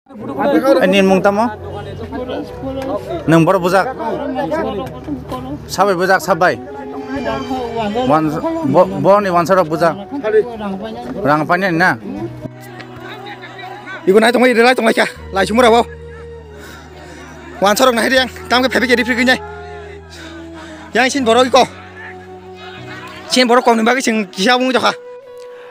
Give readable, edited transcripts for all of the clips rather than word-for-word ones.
Nin mung tamo nung bor bujak sabai bujak sabai bor ni wansar bujak rang pani na ibu nai tongai relai tongai kya lai chumura bo wansar nai riang tam ke phebi ke difri gnai yang sin boro ko sin boro kom ni bagi sing kisa bung jokha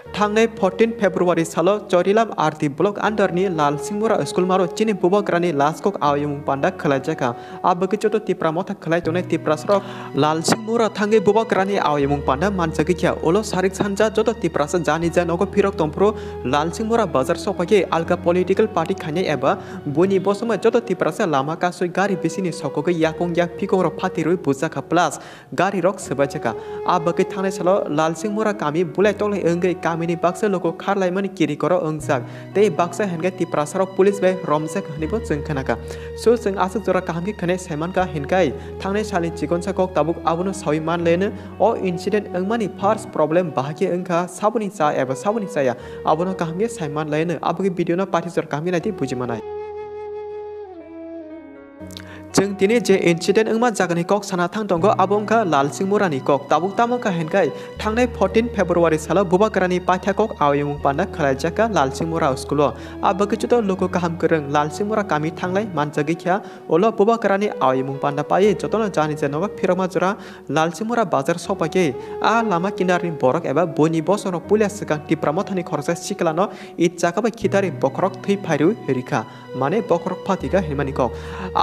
थांनाय 14 फेब्रुवारी सालो चौरिलाम आरती block अंडरनि लाल सिंगमुरा school मारो चिनि बुबग्रानि लास्कक आयुमुं पांडा खलायजाका आबगि चतो तिप्रा मथा खलाय तने तिप्रासर लाल सिंगमुरा थांगे बुबग्रानि आयुमुं पांडा मानजागिया ओलो सारिक सानजा जतो तिप्रास जानि जा नगो फिरक तंफ्रो लाल सिंगमुरा बाजार सपागे आलगा पॉलिटिकल पार्टी खाने एबा बुनि बसमा जतो तिप्रास लामा कासुय गारि बिसिनि सकगै याकं याक फिकोर फातिरुय बुजाका प्लस गारि रक सबाजाका आबगि थांनाय सालो लाल सिंगमुरा कामि बुलाय तले अंगै मिनी बाक्सा लोको खारलायमन किरि करो अंगजाक ते बाक्सा हेनगे तिप्रासर पुलिस बे रमसेक हनिबो जों खोनाका सो जों आसुक जरा कामगे खने सेमान का हिनकाय थांनाय सालि चिकनसा कक ताबुक आबुनो सावि मान लेनो ओ इंसिडेंट अंगमानि फर्स्ट प्रॉब्लम बाहागे अंका साबुनि सा एबा साबुनि साया आबुनो कामगे सायमान लेनो आबुगे भिडियोना पार्टी जरा कामगे नायति बुजिमानाय जों दिनै जे इन्सिडेंट अंगमा जागोन कक साना थां दंगो आबंका लाल सिंगमुरानि कक ताबुक तामका हेनकाय थांनाय 14 फेब्रुवारी सालो बुबाग्रानि पाथ्याकक आयुमुं पाना खलायजाका लाल सिंगमुरा स्कुल आबगचुत लोको काहाम करं लाल सिंगमुरा कामि थांलाय मानजागिख्या ओलो बुबाग्रानि आयुमुं पाना पाये जतन जानि जनग फिरमा जरा लाल सिंगमुरा बाजार सपागे आ लामा किनारनि बरक एबा बनि बसनो पुलिस सका तिप्रामथानि खरसा सिकलानो इ जाकाबा खिदारि बखरक थै फायरु रिखा माने बखरक फातिका हेमानि कक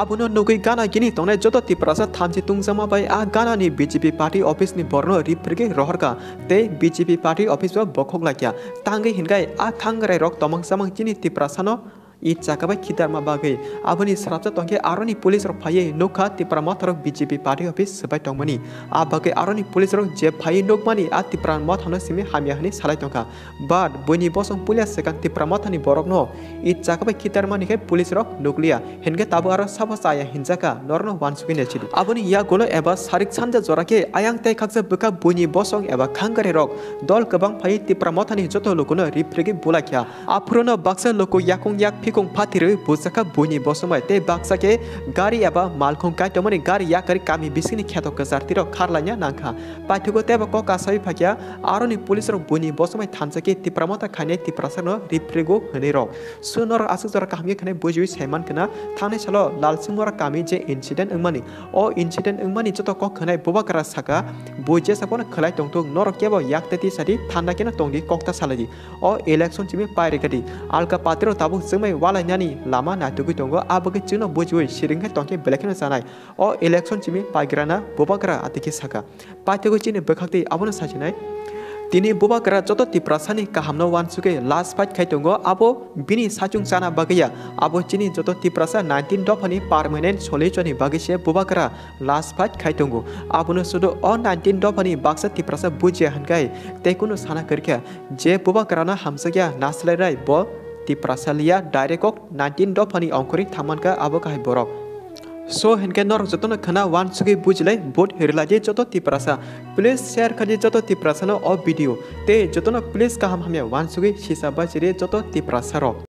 आबुनो नगै गाना गिनी तंनाय जतो तिप्रासा थामजि तुंगजामा बाय आ गानानि बीजेपी पार्टी ऑफिस नि बरनो रिफ्रिगे रहरका ते बीजेपी पार्टी ऑफिस बा बखक लाकिया तांगे हिनगाय आ थांगराय रक तमंग समंग चिनि तिप्रासानो इ जाकाबाय खिदारमा बागै आबुनि सराबजा तंगे आरनि पुलिस रक फाये नोखा तिप्रामथरक बीजेपी पार्टी ऑफिस सबाय तंगमनि आ बागै आरनि पुलिस रक जे फाये नोकमानि आ तिप्रामथनो सिमि हामियाहनि सालाय तंका बाट बनि बसं पुलिस सेकान तिप्रामथनि बरकनो इ जाकाबाय खिदारमानि के पुलिस रक नुकलिया हेनगे ताबो आरो साफासाया हिनजाका नरनो वानसुगि नेचिदि आबुनि या गोलो एबा सारिक सानजा जराके आयां तै खाकसे बका बनि बसं एबा खांगारे रक दल गोबां फाये तिप्रामथनि जतो लोकनो रिफ्रिगे बुलाख्या आफुरनो बाक्सा लोको याकं याक फिकं फातिरो बुजाका बुनि बसमाय ते बाक्सा के गारि एबा मालखं कायतमनि गारि याकरि कामि बिसिनि ख्यातो कजारतिर खारलाnya नांखा पाथुगो तेबा क कासाय फाकिया आरनि पुलिस रक बुनि बसमाय थानसाके तिप्रामथा खाने तिप्रासनो रिफ्रिगो हने रक सुनर आसु जरा कामि खने बुजुइ सायमान कना थांनाय सालो लाल सिंगमुरा कामि जे इन्सिडेंट अंगमानि ओ इन्सिडेंट अंगमानि जतो क खनाय बुबाकरा साका बुजे सापन खलाय तंतु नरक केबो याकतेति सादि थान्ना केना तंगि कक्ता सालादि ओ इलेक्शन चिमि पायरेगदि आलका पातिरो ताबु जोंमै वालायनानि लामा नातुगि दंगो आबगि चिनो बुजुइ सिरिंगे तंके बेलेखनो जानाय ओ इलेक्शन चिमि पायग्राना बुबाकरा आतिकि साका पातिगो चिनि बखाक्ति आबनो साजिनाय दिनै बुबाकरा जतो तिप्रासानि काहामनो वानसुगे लास्ट फाइट खायतंगो आबो बिनि साचुं जाना बागैया आबो चिनि जतो तिप्रासा 19 दफानि पार्मानेंट सलिचनि बागैसे बुबाकरा लास्ट फाइट खायतंगो आबोनो सुदो अ 19 दफानि बाक्सा तिप्रासा बुजिया हनगाय तेकुनो साना करख्या जे बुबाकराना हामसग्या नासलायराय ब तिप्रासालिया डाइरेक्ट 19 दफानि अंकुरि थामानका आबो काहाय बरक सो हेनके नर जतन खना वान सुगे बुझले बोट हेरलाजे जतो तिप्रासा प्लीज शेयर खजे जतो तिप्रासा न अ वीडियो ते जतन प्लीज काहाम हमे वान सुगे सिसा बाजिरे जतो तिप्रासा रो